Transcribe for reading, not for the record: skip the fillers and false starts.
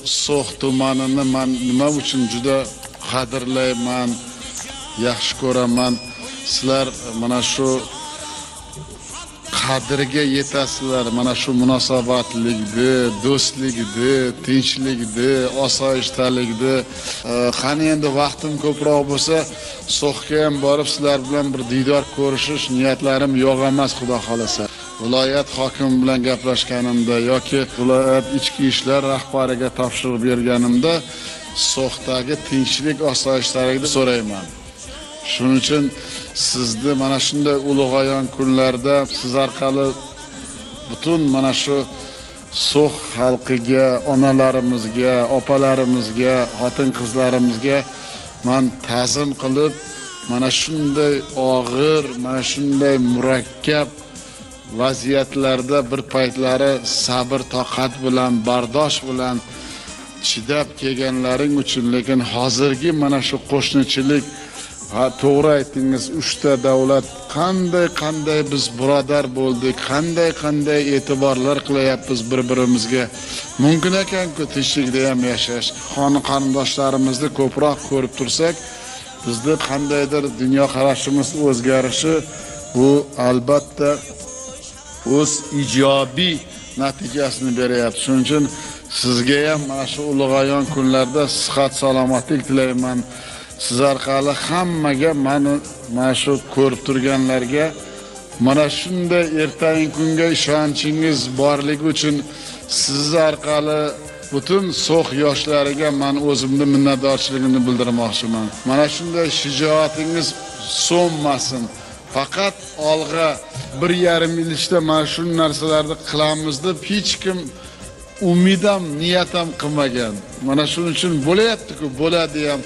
So'x tumanini men nima uchun juda qadrlayman, yaxshi ko'raman. Sizlar mana shu qadriga yetasizlar. Mana shu munosabatlikni, do'stlikni, tinchlikni, osoyishtalikni. Qani endi vaqtim ko'proq bo'lsa, So'xga ham borib sizlar bilan bir diydor ko'rishish niyatlarim yo'q emas, xudo xolasa. Viloyat hokimi bilan gaplashganimda yoki viloyat ichki ishlar rahbariga topshiriq berganimda So'xdagi tinchlik, osoyishtalikni so'rayman. Shuning uchun sizni mana shunday ulug'ayon kunlarda siz orqali butun mana shu So'x xalqiga, onalarimizga, opalarimizga, xotin-qizlarimizga men ta'zim qilib, mana shunday og'ir, mana shunday murakkab vaziyatlarda bir paytlari sabr, toqat bilan, bardosh bilan chidab kelganlaring uchun, lekin hozirgi mana shu qo'shnichilik, to'g'ri aytdingiz, 3 ta davlat qanday biz birodar bo'ldik, qanday e'tiborlar qilyapmiz bir-birimizga. Mumkin ekan-ku tinchlikda ham yashash. Xon qarindoshlarimizni ko'proq ko'rib tursak, bizni qandaydir dunyo qarashimiz o'zgarishi bu albatta o'z ijobiy natijasini beryapti. Shuning uchun sizga ham mana shu ulug'ayon kunlarda sihat, salomatlik tilayman. Siz orqali hammaga, mana shu ko'rib turganlarga mana shunday ertangi kunga ishonchingiz borligi uchun siz orqali butun So'x yoshlariga men o'zimni minnatdorchiligimni bildirmoqchiman. Mana shunday shijoatingiz so'nmasin. Faqat olg'a 1,5 yil ichida mana shu narsalarni qilamiz deb hech kim umidam, niyatam qilmagan. Mana shuning uchun bo'layapti-ku, bo'ladi ham.